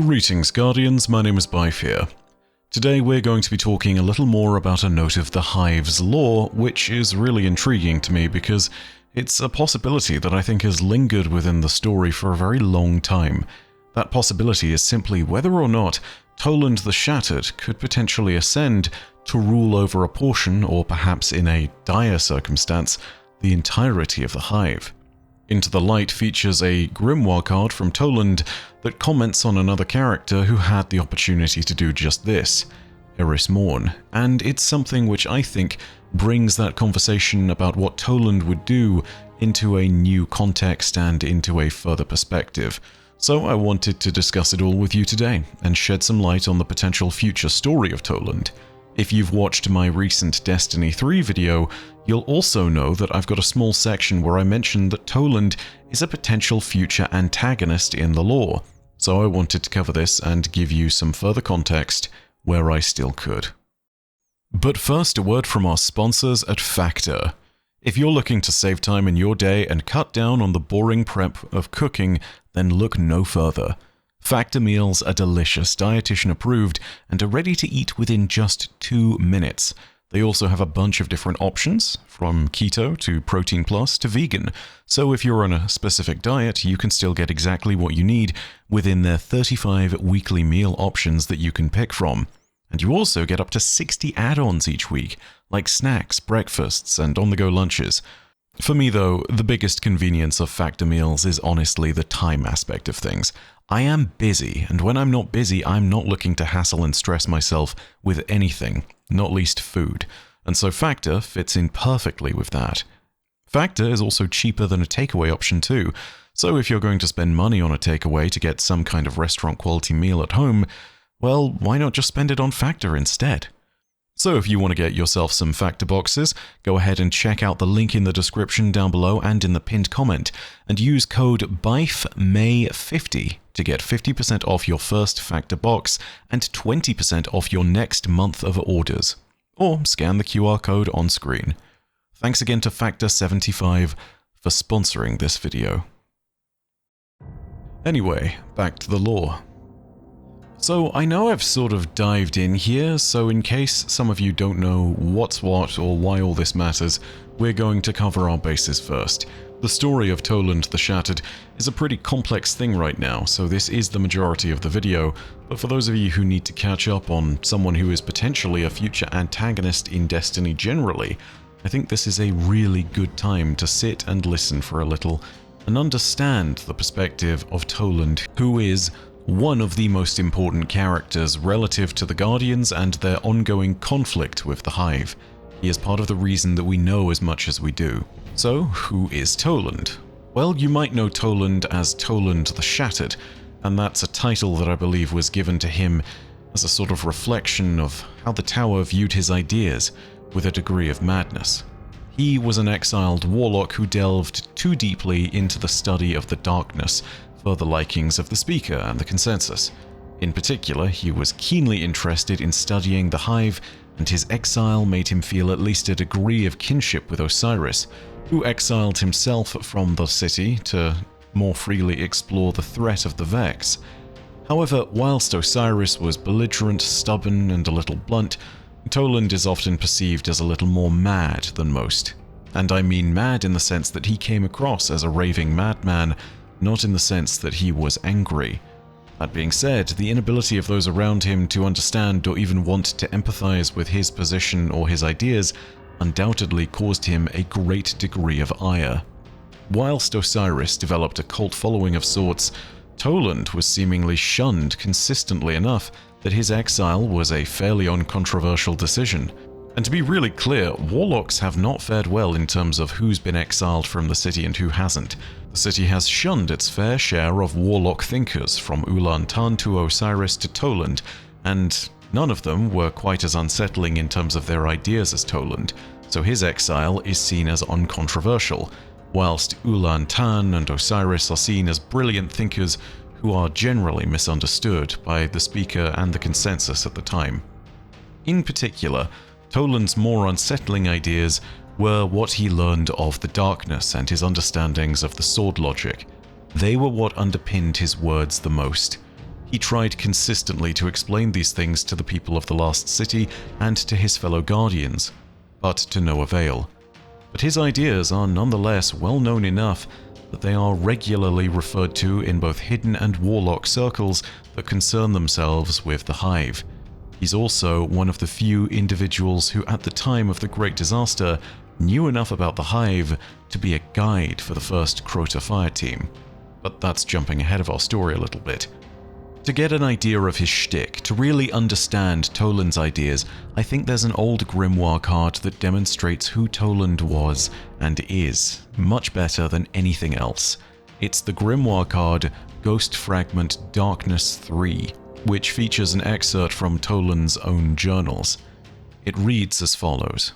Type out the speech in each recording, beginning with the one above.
Greetings Guardians, my name is Byf here. Today we're going to be talking a little more about a note of the Hive's lore, which is really intriguing to me because it's a possibility that I think has lingered within the story for a very long time. That possibility is simply whether or not Toland the Shattered could potentially ascend to rule over a portion, or perhaps in a dire circumstance, the entirety of the Hive. Into the Light features a grimoire card from Toland that comments on another character who had the opportunity to do just this, Eris Morn, and it's something which I think brings that conversation about what Toland would do into a new context and into a further perspective. So I wanted to discuss it all with you today and shed some light on the potential future story of Toland. If you've watched my recent Destiny 3 video, you'll also know that I've got a small section where I mentioned that Toland is a potential future antagonist in the lore, so I wanted to cover this and give you some further context where I still could. But first, a word from our sponsors at Factor. If you're looking to save time in your day and cut down on the boring prep of cooking, then look no further. Factor meals are delicious, dietitian approved, and are ready to eat within just 2 minutes. They also have a bunch of different options, from keto to protein plus to vegan, so if you're on a specific diet, you can still get exactly what you need within their 35 weekly meal options that you can pick from. And you also get up to 60 add-ons each week, like snacks, breakfasts, and on-the-go lunches. For me though, the biggest convenience of Factor meals is honestly the time aspect of things. I am busy, and when I'm not busy, I'm not looking to hassle and stress myself with anything, not least food, and so Factor fits in perfectly with that. Factor is also cheaper than a takeaway option too, so if you're going to spend money on a takeaway to get some kind of restaurant quality meal at home, well, why not just spend it on Factor instead? So if you want to get yourself some Factor boxes, go ahead and check out the link in the description down below and in the pinned comment, and use code BYFMAY50 to get 50% off your first Factor box and 20% off your next month of orders. Or scan the QR code on screen. Thanks again to Factor75 for sponsoring this video. Anyway, back to the lore. So I know I've sort of dived in here, so in case some of you don't know what's what or why all this matters, we're going to cover our bases first. The story of Toland the Shattered is a pretty complex thing right now, so this is the majority of the video, but for those of you who need to catch up on someone who is potentially a future antagonist in Destiny generally, I think this is a really good time to sit and listen for a little and understand the perspective of Toland, who is one of the most important characters relative to the Guardians and their ongoing conflict with the Hive. He is part of the reason that we know as much as we do. So, who is Toland? Well, you might know Toland as Toland the Shattered, and that's a title that I believe was given to him as a sort of reflection of how the Tower viewed his ideas, with a degree of madness. He was an exiled warlock who delved too deeply into the study of the darkness for the likings of the Speaker and the Consensus. In particular, he was keenly interested in studying the Hive, and his exile made him feel at least a degree of kinship with Osiris, who exiled himself from the city to more freely explore the threat of the Vex. However, whilst Osiris was belligerent, stubborn, and a little blunt, Toland is often perceived as a little more mad than most. And I mean mad in the sense that he came across as a raving madman, not in the sense that he was angry. That being said, the inability of those around him to understand or even want to empathize with his position or his ideas undoubtedly caused him a great degree of ire. Whilst Osiris developed a cult following of sorts, Toland was seemingly shunned consistently enough that his exile was a fairly uncontroversial decision. And to be really clear, warlocks have not fared well in terms of who's been exiled from the city and who hasn't. The city has shunned its fair share of warlock thinkers, from Ulan Tan to Osiris to Toland, and none of them were quite as unsettling in terms of their ideas as Toland, so his exile is seen as uncontroversial, whilst Ulan Tan and Osiris are seen as brilliant thinkers who are generally misunderstood by the Speaker and the Consensus at the time. In particular, Toland's more unsettling ideas were what he learned of the darkness and his understandings of the sword logic. They were what underpinned his words the most. He tried consistently to explain these things to the people of the Lost City and to his fellow Guardians, but to no avail. But his ideas are nonetheless well known enough that they are regularly referred to in both hidden and warlock circles that concern themselves with the Hive. He's also one of the few individuals who at the time of the Great Disaster knew enough about the Hive to be a guide for the first Crota fire team. But that's jumping ahead of our story a little bit. To get an idea of his shtick, to really understand Toland's ideas, I think there's an old Grimoire card that demonstrates who Toland was and is, much better than anything else. It's the Grimoire card Ghost Fragment Darkness 3, which features an excerpt from Toland's own journals. It reads as follows.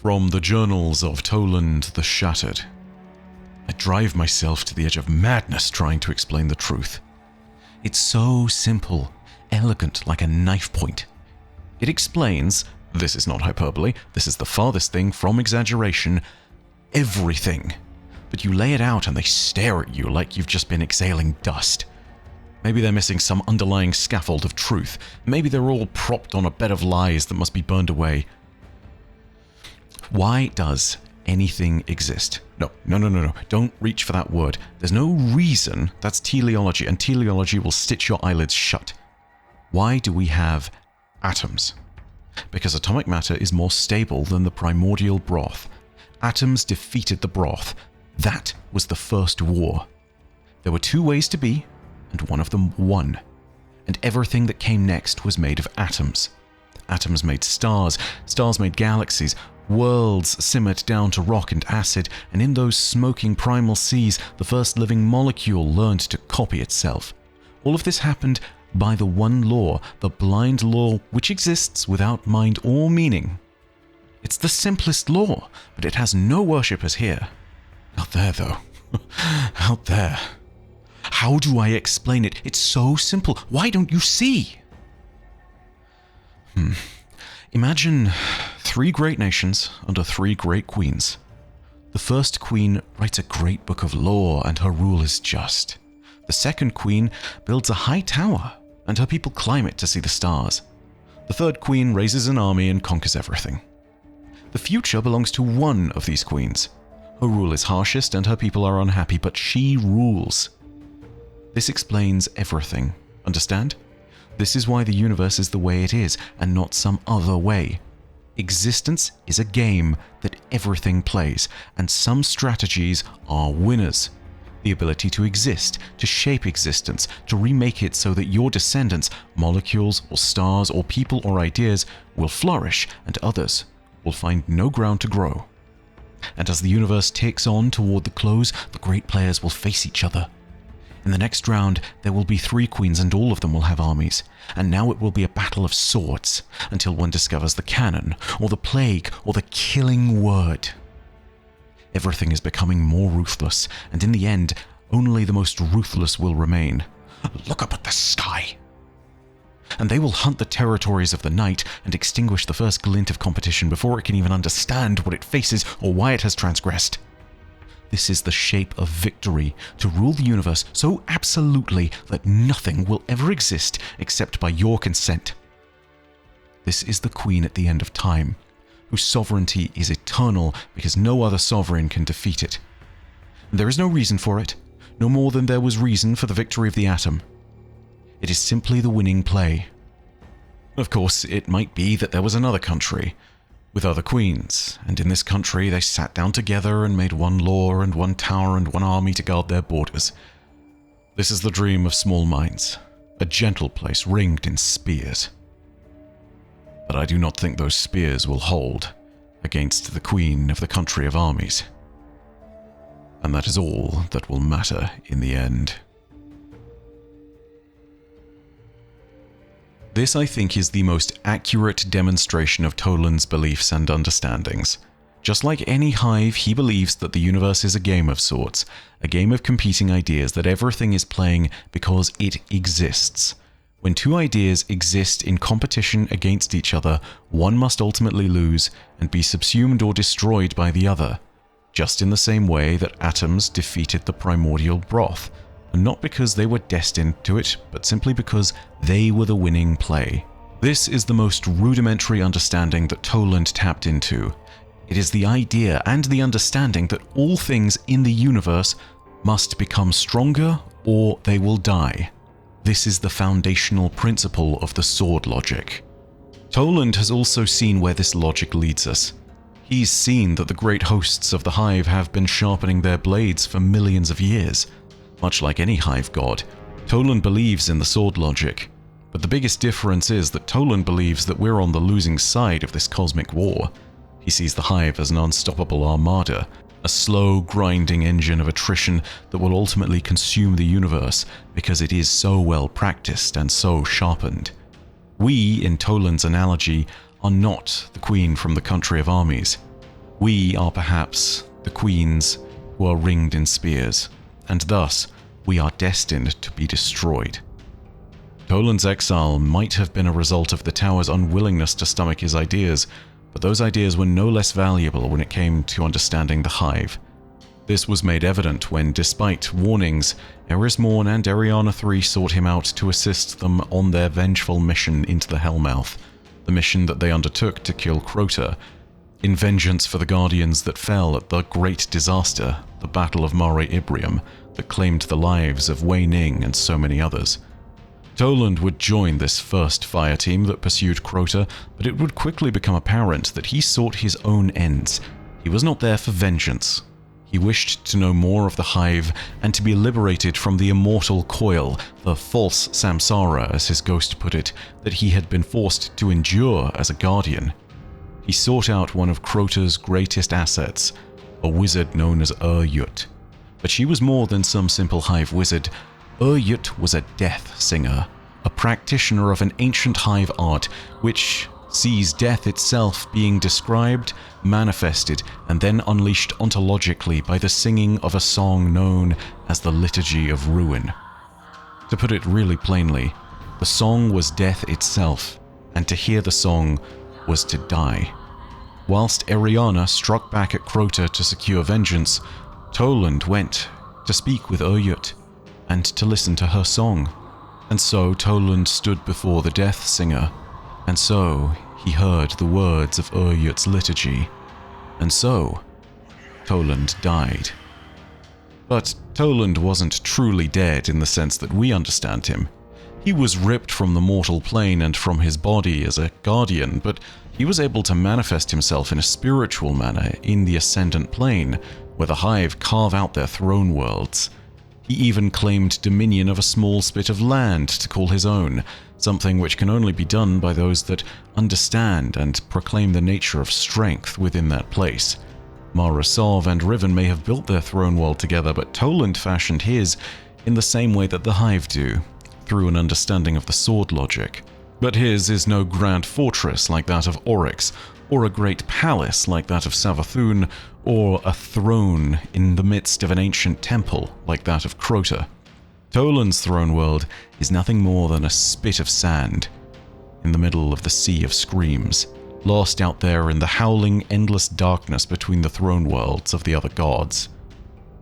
From the journals of Toland the Shattered. I drive myself to the edge of madness trying to explain the truth. It's so simple, elegant like a knife point. It explains, this is not hyperbole, this is the farthest thing from exaggeration, everything. But you lay it out and they stare at you like you've just been exhaling dust. Maybe they're missing some underlying scaffold of truth. Maybe they're all propped on a bed of lies that must be burned away. Why does anything exist? No. Don't reach for that word. There's no reason. That's teleology, and teleology will stitch your eyelids shut. Why do we have atoms? Because atomic matter is more stable than the primordial broth. Atoms defeated the broth. That was the first war. There were two ways to be, and one of them won. And everything that came next was made of atoms. Atoms made stars, stars made galaxies, worlds simmered down to rock and acid, and in those smoking primal seas, the first living molecule learned to copy itself. All of this happened by the one law, the blind law which exists without mind or meaning. It's the simplest law, but it has no worshippers here. Out there, though. Out there. How do I explain it? It's so simple. Why don't you see? Imagine 3 great nations under 3 great queens. The first queen writes a great book of law and her rule is just. The second queen builds a high tower and her people climb it to see the stars. The third queen raises an army and conquers everything. The future belongs to one of these queens. Her rule is harshest and her people are unhappy, but she rules. This explains everything. Understand? This is why the universe is the way it is, and not some other way. Existence is a game that everything plays, and some strategies are winners. The ability to exist, to shape existence, to remake it so that your descendants, molecules or stars or people or ideas, will flourish, and others will find no ground to grow. And as the universe ticks on toward the close, the great players will face each other. In the next round, there will be 3 queens and all of them will have armies. And now it will be a battle of swords, until one discovers the cannon, or the plague, or the killing word. Everything is becoming more ruthless, and in the end, only the most ruthless will remain. Look up at the sky! And they will hunt the territories of the night and extinguish the first glint of competition before it can even understand what it faces or why it has transgressed. This is the shape of victory, to rule the universe so absolutely that nothing will ever exist except by your consent. This is the queen at the end of time, whose sovereignty is eternal because no other sovereign can defeat it. There is no reason for it, no more than there was reason for the victory of the atom. It is simply the winning play. Of course, it might be that there was another country, with other queens, and in this country they sat down together and made one law and one tower and one army to guard their borders. This is the dream of small minds, a gentle place ringed in spears. But I do not think those spears will hold against the queen of the country of armies. And that is all that will matter in the end. This, I think, is the most accurate demonstration of Toland's beliefs and understandings. Just like any hive, he believes that the universe is a game of sorts, a game of competing ideas that everything is playing because it exists. When 2 ideas exist in competition against each other, one must ultimately lose and be subsumed or destroyed by the other, just in the same way that atoms defeated the primordial broth. and not because they were destined to it, but simply because they were the winning play. This is the most rudimentary understanding that Toland tapped into. It is the idea and the understanding that all things in the universe must become stronger or they will die. This is the foundational principle of the sword logic. Toland has also seen where this logic leads us. He's seen that the great hosts of the Hive have been sharpening their blades for millions of years. Much like any Hive god, Toland believes in the sword logic. But the biggest difference is that Toland believes that we're on the losing side of this cosmic war. He sees the Hive as an unstoppable armada, a slow, grinding engine of attrition that will ultimately consume the universe because it is so well practiced and so sharpened. We, in Toland's analogy, are not the queen from the country of armies. We are perhaps the queens who are ringed in spears, and thus we are destined to be destroyed. Toland's exile might have been a result of the Tower's unwillingness to stomach his ideas, but those ideas were no less valuable when it came to understanding the Hive. This was made evident when, despite warnings, Eris Morn and Eriana III sought him out to assist them on their vengeful mission into the Hellmouth, the mission that they undertook to kill Crota, in vengeance for the Guardians that fell at the great disaster, the Battle of Mare Ibrium, that claimed the lives of Wei Ning and so many others. Toland would join this first fire team that pursued Crota, but it would quickly become apparent that he sought his own ends. He was not there for vengeance. He wished to know more of the Hive and to be liberated from the immortal coil, the false samsara, as his ghost put it, that he had been forced to endure as a guardian. He sought out one of Crota's greatest assets, a wizard known as Yut. But she was more than some simple Hive wizard. Yut was a death singer, a practitioner of an ancient Hive art which sees death itself being described, manifested, and then unleashed ontologically by the singing of a song known as the Liturgy of Ruin. To put it really plainly, the song was death itself, and to hear the song was to die. Whilst Eriana struck back at Crota to secure vengeance, Toland went to speak with Yut and to listen to her song. And so Toland stood before the death singer, and so he heard the words of Yut's liturgy, and so Toland died. But Toland wasn't truly dead in the sense that we understand him. He was ripped from the mortal plane and from his body as a guardian, but he was able to manifest himself in a spiritual manner in the ascendant plane, where the Hive carve out their throne worlds. He even claimed dominion of a small spit of land to call his own, something which can only be done by those that understand and proclaim the nature of strength within that place. Mara Sov and Riven may have built their throne world together, but Toland fashioned his in the same way that the Hive do, through an understanding of the sword logic. But his is no grand fortress like that of Oryx, or a great palace like that of Savathûn, or a throne in the midst of an ancient temple like that of Crota. Toland's throne world is nothing more than a spit of sand in the middle of the Sea of Screams, lost out there in the howling, endless darkness between the throne worlds of the other gods.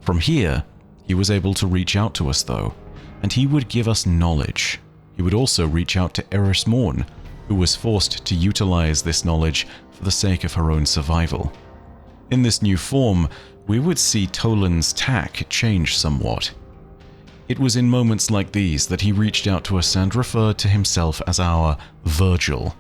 From here, he was able to reach out to us though, and he would give us knowledge. He would also reach out to Eris Morn, who was forced to utilize this knowledge for the sake of her own survival. In this new form, we would see Toland's tack change somewhat. It was in moments like these that he reached out to us and referred to himself as our Virgil.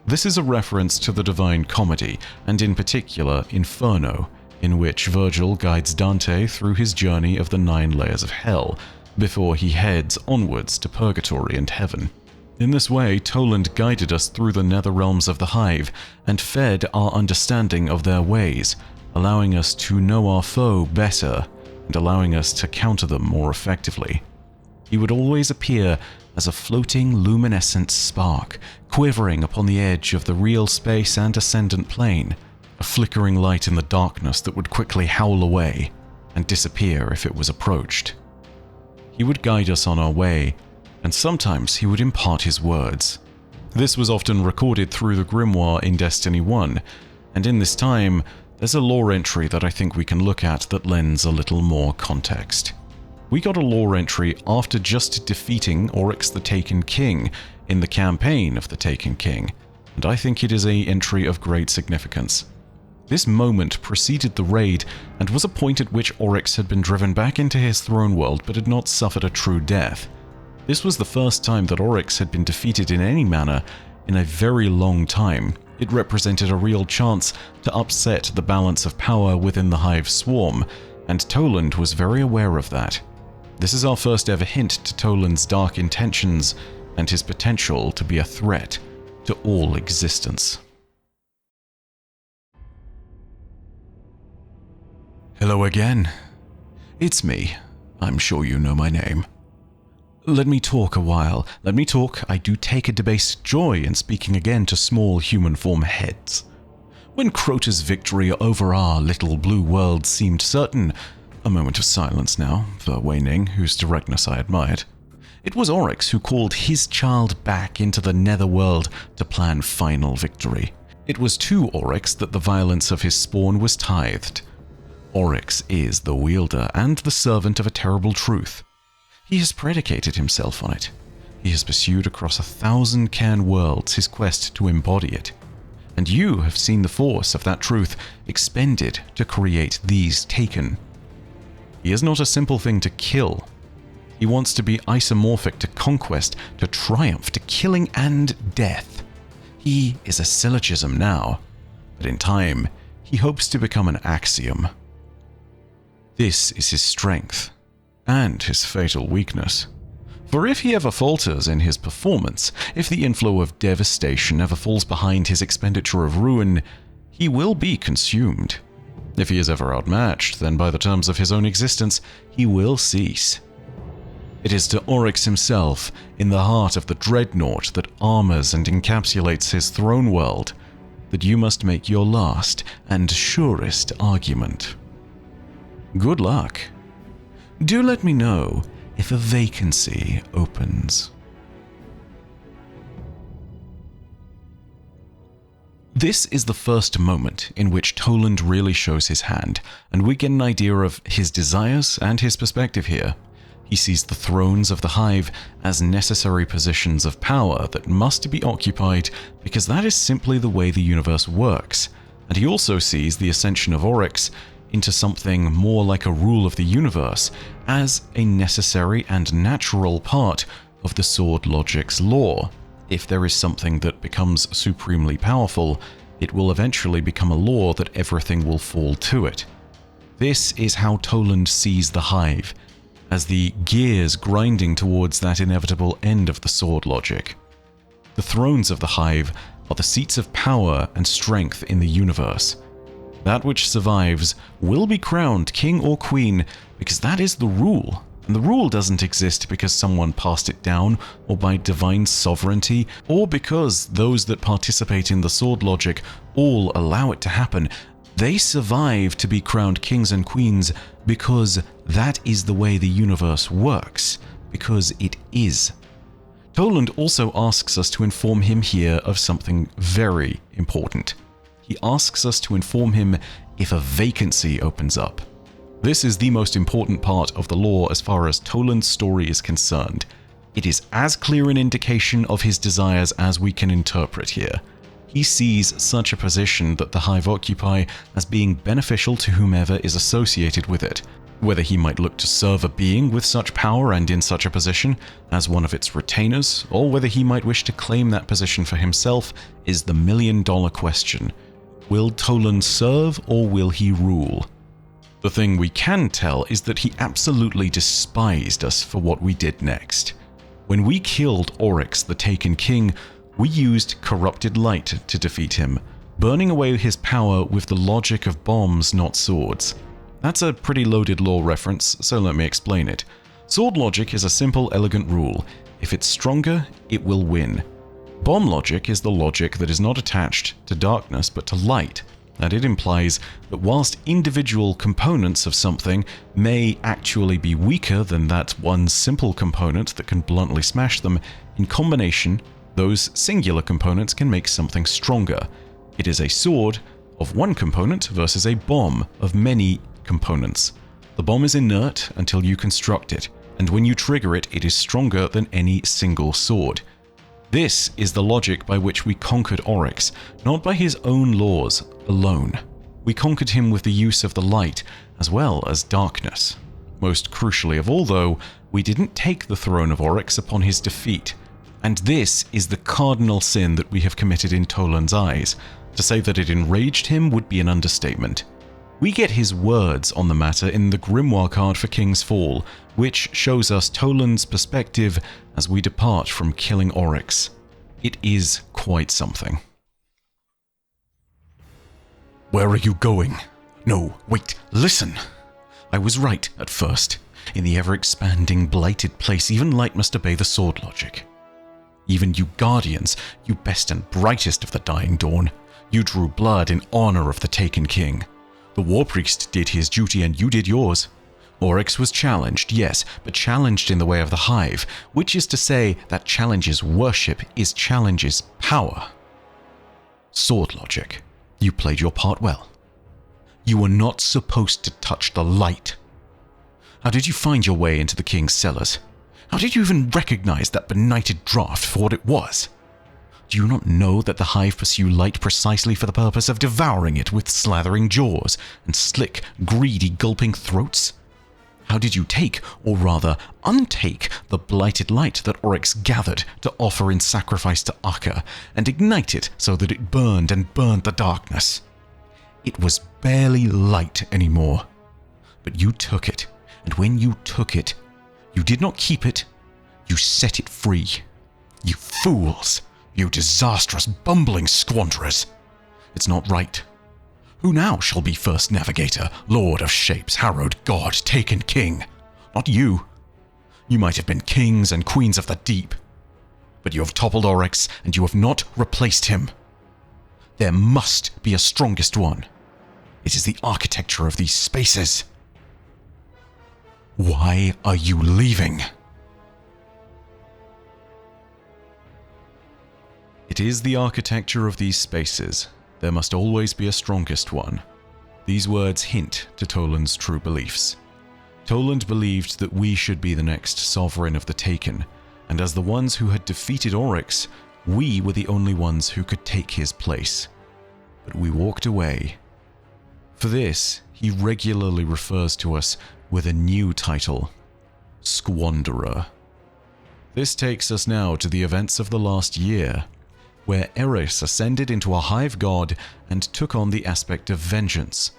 This is a reference to the Divine Comedy, and in particular Inferno, in which Virgil guides Dante through his journey of the 9 layers of hell, before he heads onwards to Purgatory and Heaven. In this way, Toland guided us through the nether realms of the Hive and fed our understanding of their ways, allowing us to know our foe better and allowing us to counter them more effectively. He would always appear as a floating luminescent spark, quivering upon the edge of the real space and ascendant plane, a flickering light in the darkness that would quickly howl away and disappear if it was approached. He would guide us on our way, and sometimes he would impart his words. This was often recorded through the grimoire in Destiny 1, and in this time, there's a lore entry that I think we can look at that lends a little more context. We got a lore entry after just defeating Oryx the Taken King in the campaign of the Taken King, and I think it is an entry of great significance. This moment preceded the raid and was a point at which Oryx had been driven back into his throne world but had not suffered a true death. This was the first time that Oryx had been defeated in any manner in a very long time. It represented a real chance to upset the balance of power within the Hive swarm, and Toland was very aware of that. This is our first ever hint to Toland's dark intentions and his potential to be a threat to all existence. Hello again. It's me. I'm sure you know my name. Let me talk a while. Let me talk. I do take a debased joy in speaking again to small human form heads. When Crota's victory over our little blue world seemed certain, a moment of silence now for Wei Ning, whose directness I admired, it was Oryx who called his child back into the netherworld to plan final victory. It was to Oryx that the violence of his spawn was tithed. Oryx is the wielder and the servant of a terrible truth. He has predicated himself on it. He has pursued across 1,000 Cairn worlds his quest to embody it. And you have seen the force of that truth expended to create these Taken. He is not a simple thing to kill. He wants to be isomorphic to conquest, to triumph, to killing and death. He is a syllogism now, but in time, he hopes to become an axiom. This is his strength, and his fatal weakness. For if he ever falters in his performance, if the inflow of devastation ever falls behind his expenditure of ruin, he will be consumed. If he is ever outmatched, then by the terms of his own existence, he will cease. It is to Oryx himself, in the heart of the dreadnought that armors and encapsulates his throne world, that you must make your last and surest argument. Good luck. Do let me know if a vacancy opens. This is the first moment in which Toland really shows his hand, and we get an idea of his desires and his perspective here. He sees the thrones of the Hive as necessary positions of power that must be occupied because that is simply the way the universe works, and he also sees the ascension of Oryx into something more like a rule of the universe as a necessary and natural part of the Sword Logic's law. If there is something that becomes supremely powerful, it will eventually become a law that everything will fall to it. This is how Toland sees the Hive, as the gears grinding towards that inevitable end of the Sword Logic. The thrones of the Hive are the seats of power and strength in the universe. That which survives will be crowned king or queen because that is the rule. And the rule doesn't exist because someone passed it down, or by divine sovereignty, or because those that participate in the Sword Logic all allow it to happen. They survive to be crowned kings and queens because that is the way the universe works, because it is. Toland also asks us to inform him here of something very important. He asks us to inform him if a vacancy opens up. This is the most important part of the lore as far as Toland's story is concerned. It is as clear an indication of his desires as we can interpret here. He sees such a position that the Hive occupy as being beneficial to whomever is associated with it. Whether he might look to serve a being with such power and in such a position as one of its retainers, or whether he might wish to claim that position for himself, is the million-dollar question. Will Toland serve or will he rule? The thing we can tell is that he absolutely despised us for what we did next. When we killed Oryx the Taken King, we used corrupted light to defeat him, burning away his power with the logic of bombs, not swords. That's a pretty loaded lore reference, so let me explain it. Sword logic is a simple, elegant rule. If it's stronger, it will win. Bomb logic is the logic that is not attached to darkness but to light, and it implies that whilst individual components of something may actually be weaker than that one simple component that can bluntly smash them, in combination, those singular components can make something stronger. It is a sword of one component versus a bomb of many components. The bomb is inert until you construct it, and when you trigger it, it is stronger than any single sword. This is the logic by which we conquered Oryx, not by his own laws alone. We conquered him with the use of the light, as well as darkness. Most crucially of all, though, we didn't take the throne of Oryx upon his defeat. And this is the cardinal sin that we have committed in Toland's eyes. To say that it enraged him would be an understatement. We get his words on the matter in the Grimoire card for King's Fall, which shows us Toland's perspective as we depart from killing Oryx. It is quite something. Where are you going? No, wait, listen! I was right at first. In the ever-expanding, blighted place, even light must obey the sword logic. Even you Guardians, you best and brightest of the dying dawn, you drew blood in honor of the taken king. The war priest did his duty and you did yours. Oryx was challenged, yes, but challenged in the way of the Hive, which is to say that challenge's worship is challenge's power. Sword logic. You played your part well. You were not supposed to touch the light. How did you find your way into the king's cellars? How did you even recognize that benighted draft for what it was? Do you not know that the Hive pursue light precisely for the purpose of devouring it with slathering jaws and slick, greedy, gulping throats? How did you take, or rather untake, the blighted light that Oryx gathered to offer in sacrifice to Akka, and ignite it so that it burned and burned the darkness? It was barely light anymore. But you took it, and when you took it, you did not keep it, you set it free. You fools! You disastrous, bumbling squanderers! It's not right. Who now shall be first navigator, lord of shapes, harrowed god, taken king? Not you. You might have been kings and queens of the deep, but you have toppled Oryx, and you have not replaced him. There must be a strongest one. It is the architecture of these spaces. Why are you leaving? It is the architecture of these spaces. There must always be a strongest one. These words hint to Toland's true beliefs. Toland believed that we should be the next sovereign of the Taken, and as the ones who had defeated Oryx, we were the only ones who could take his place. But we walked away. For this, he regularly refers to us with a new title, Squanderer. This takes us now to the events of the last year, where Eris ascended into a Hive god and took on the aspect of vengeance.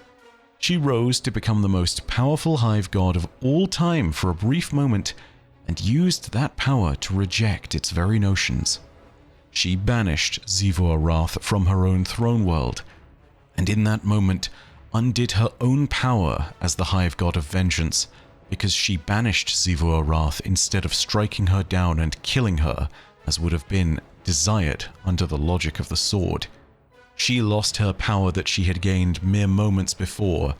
She rose to become the most powerful Hive god of all time for a brief moment, and used that power to reject its very notions. She banished Xivu Arath from her own throne world, and in that moment undid her own power as the Hive god of vengeance, because she banished Xivu Arath instead of striking her down and killing her, as would have been desired under the logic of the sword. She lost her power that she had gained mere moments before,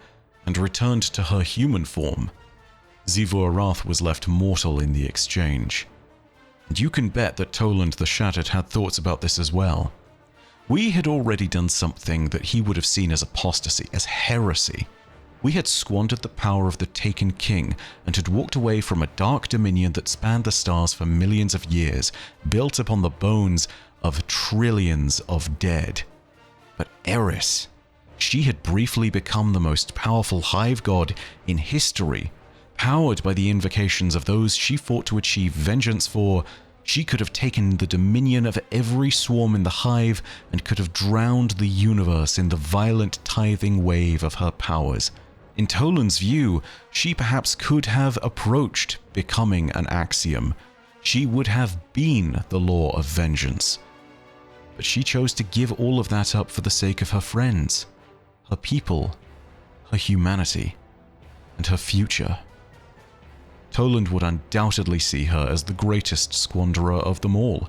and returned to her human form. Xivu Arath was left mortal in the exchange. And you can bet that Toland the Shattered had thoughts about this as well. We had already done something that he would have seen as apostasy, as heresy. We had squandered the power of the Taken King and had walked away from a dark dominion that spanned the stars for millions of years, built upon the bones of trillions of dead. But Eris, she had briefly become the most powerful Hive god in history. Powered by the invocations of those she fought to achieve vengeance for, she could have taken the dominion of every swarm in the Hive and could have drowned the universe in the violent tithing wave of her powers. In Toland's view, she perhaps could have approached becoming an axiom. She would have been the law of vengeance. But she chose to give all of that up for the sake of her friends, her people, her humanity, and her future. Toland would undoubtedly see her as the greatest squanderer of them all.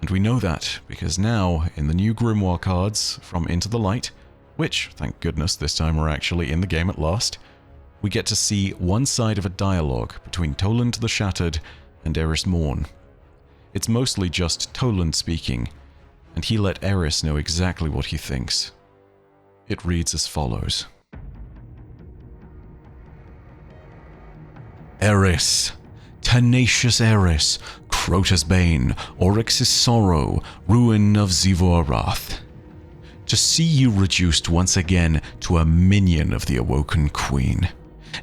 And we know that because now, in the new Grimoire cards from Into the Light, which, thank goodness, this time are actually in the game at last, we get to see one side of a dialogue between Toland the Shattered and Eris Morn. It's mostly just Toland speaking, and he let Eris know exactly what he thinks. It reads as follows. Eris, tenacious Eris, Crota's bane, Oryx's sorrow, ruin of Xivu-Arath. To see you reduced once again to a minion of the Awoken Queen,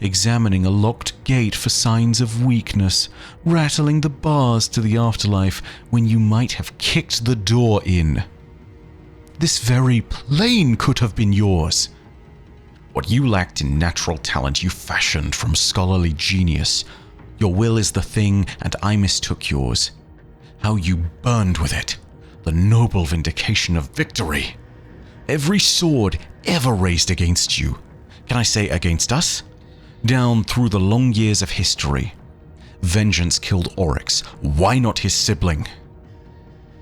examining a locked gate for signs of weakness, rattling the bars to the afterlife when you might have kicked the door in. This very plane could have been yours. What you lacked in natural talent you fashioned from scholarly genius. Your will is the thing, and I mistook yours. How you burned with it, the noble vindication of victory. Every sword ever raised against you, can I say against us? Down through the long years of history. Vengeance killed Oryx, why not his sibling?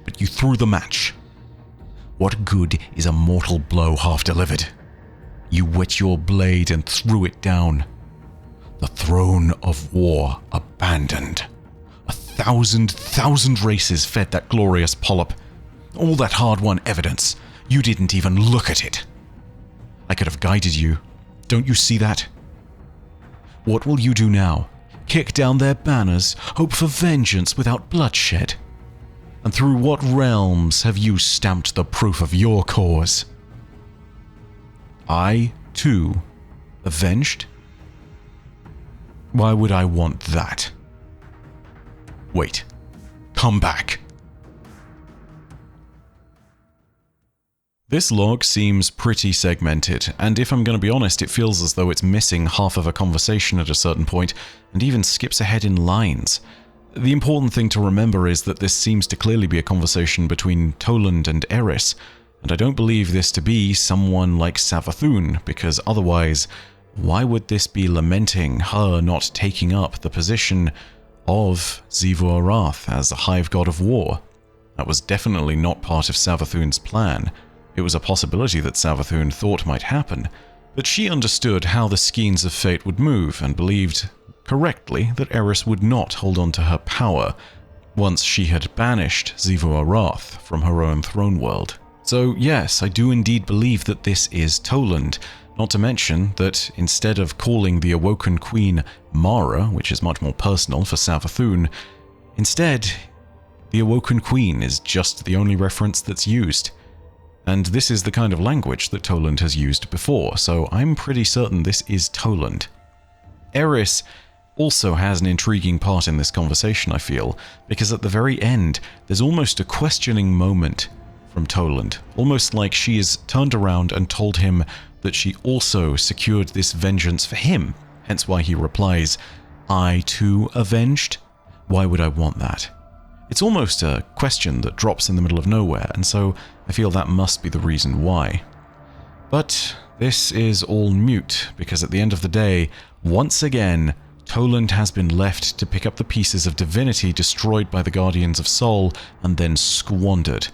But you threw the match. What good is a mortal blow half delivered? You wet your blade and threw it down. The throne of war abandoned. 1,000 races fed that glorious polyp. All that hard-won evidence. You didn't even look at it. I could have guided you. Don't you see that? What will you do now? Kick down their banners, hope for vengeance without bloodshed? And through what realms have you stamped the proof of your cause? I, too, avenged? Why would I want that? Wait. Come back. This log seems pretty segmented, and if I'm going to be honest, it feels as though it's missing half of a conversation at a certain point, and even skips ahead in lines. The important thing to remember is that this seems to clearly be a conversation between Toland and Eris, and I don't believe this to be someone like Savathun, because otherwise, why would this be lamenting her not taking up the position of Xivu-Arath as the Hive God of War? That was definitely not part of Savathun's plan. It was a possibility that Savathun thought might happen, but she understood how the skeins of fate would move and believed correctly that Eris would not hold on to her power once she had banished Xivu-Arath from her own throne world. So yes, I do indeed believe that this is Toland, not to mention that instead of calling the Awoken Queen Mara, which is much more personal for Savathun, instead, the Awoken Queen is just the only reference that's used. And this is the kind of language that Toland has used before, so I'm pretty certain this is Toland. Eris also has an intriguing part in this conversation, I feel, because at the very end, there's almost a questioning moment from Toland, almost like she is turned around and told him that she also secured this vengeance for him, hence why he replies, I too avenged? Why would I want that? It's almost a question that drops in the middle of nowhere, and so I feel that must be the reason why. But this is all moot, because at the end of the day, once again, Toland has been left to pick up the pieces of divinity destroyed by the Guardians of Sol and then squandered.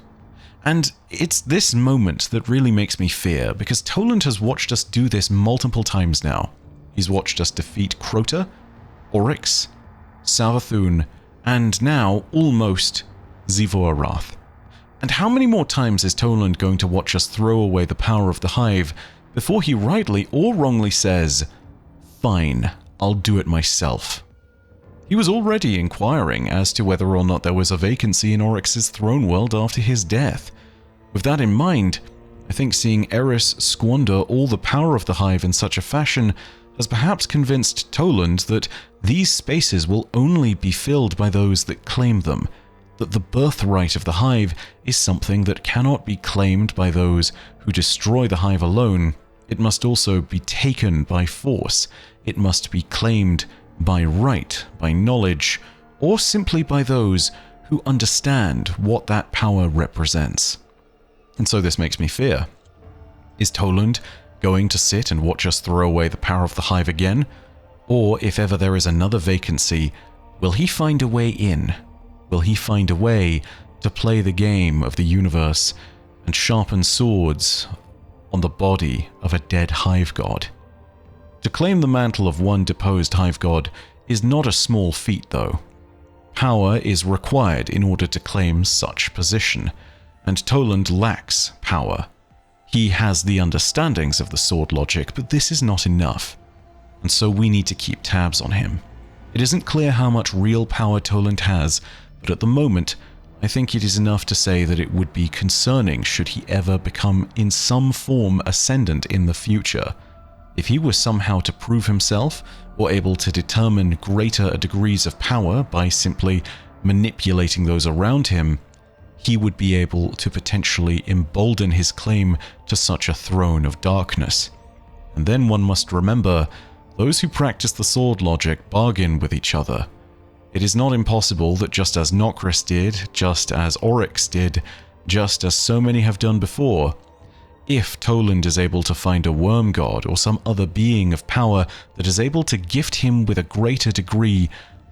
And it's this moment that really makes me fear, because Toland has watched us do this multiple times now. He's watched us defeat Crota, Oryx, Savathun, and now, almost, Xivu-Arath. And how many more times is Toland going to watch us throw away the power of the Hive before he rightly or wrongly says, fine, I'll do it myself? He was already inquiring as to whether or not there was a vacancy in Oryx's throne world after his death. With that in mind, I think seeing Eris squander all the power of the Hive in such a fashion has perhaps convinced Toland that these spaces will only be filled by those that claim them, that the birthright of the Hive is something that cannot be claimed by those who destroy the Hive alone. It must also be taken by force. It must be claimed by right, by knowledge, or simply by those who understand what that power represents. And so this makes me fear. Is Toland going to sit and watch us throw away the power of the Hive again? Or if ever there is another vacancy, will he find a way in? Will he find a way to play the game of the universe and sharpen swords on the body of a dead Hive God? To claim the mantle of one deposed Hive God is not a small feat, though. Power is required in order to claim such position, and Toland lacks power. He has the understandings of the sword logic, but this is not enough, and so we need to keep tabs on him. It isn't clear how much real power Toland has, but at the moment, I think it is enough to say that it would be concerning should he ever become in some form ascendant in the future. If he was somehow to prove himself, or able to determine greater degrees of power by simply manipulating those around him, he would be able to potentially embolden his claim to such a throne of darkness. And then one must remember, those who practice the sword logic bargain with each other. It is not impossible that just as Nokris did, just as Oryx did, just as so many have done before, if Toland is able to find a worm god or some other being of power that is able to gift him with a greater degree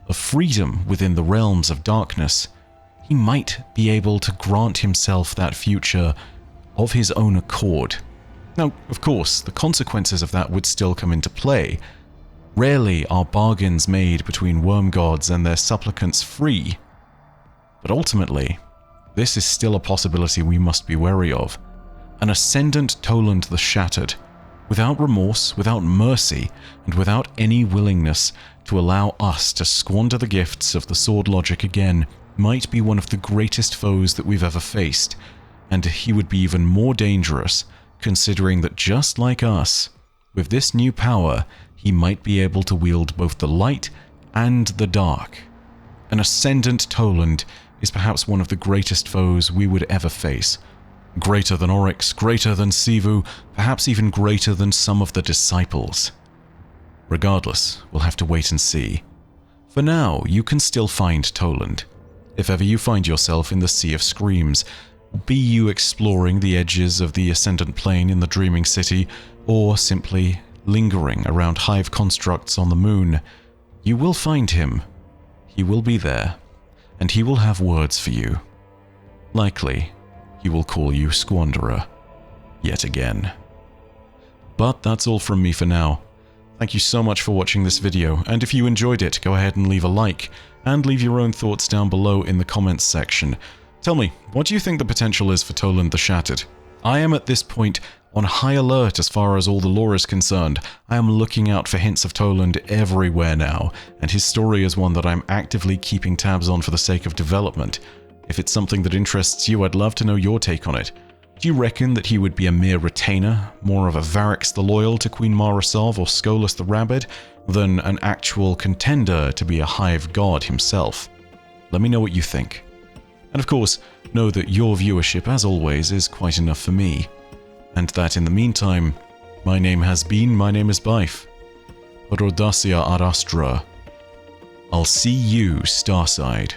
of freedom within the realms of darkness, he might be able to grant himself that future of his own accord. Now, of course, the consequences of that would still come into play. Rarely are bargains made between worm gods and their supplicants free. But ultimately, this is still a possibility we must be wary of. An ascendant Toland the Shattered, without remorse, without mercy, and without any willingness to allow us to squander the gifts of the sword logic again, might be one of the greatest foes that we've ever faced, and he would be even more dangerous, considering that just like us, with this new power, he might be able to wield both the light and the dark. An ascendant Toland is perhaps one of the greatest foes we would ever face. Greater than Oryx, greater than Sivu, perhaps even greater than some of the disciples. Regardless, we'll have to wait and see. For now, you can still find Toland. If ever you find yourself in the Sea of Screams, be you exploring the edges of the Ascendant Plane in the Dreaming City, or simply lingering around hive constructs on the moon, you will find him. He will be there, and he will have words for you. Likely, he will call you Squanderer, yet again. But that's all from me for now. Thank you so much for watching this video, and if you enjoyed it, go ahead and leave a like, and leave your own thoughts down below in the comments section. Tell me, what do you think the potential is for Toland the Shattered? I am at this point on high alert as far as all the lore is concerned. I am looking out for hints of Toland everywhere now, and his story is one that I'm actively keeping tabs on for the sake of development. If it's something that interests you, I'd love to know your take on it. Do you reckon that he would be a mere retainer, more of a Varix the Loyal to Queen Mara Sov or Skolas the Rabid, than an actual contender to be a hive god himself? Let me know what you think. And of course, know that your viewership, as always, is quite enough for me. And that in the meantime, my name is Byf. Rodacia ad Astra. I'll see you Starside.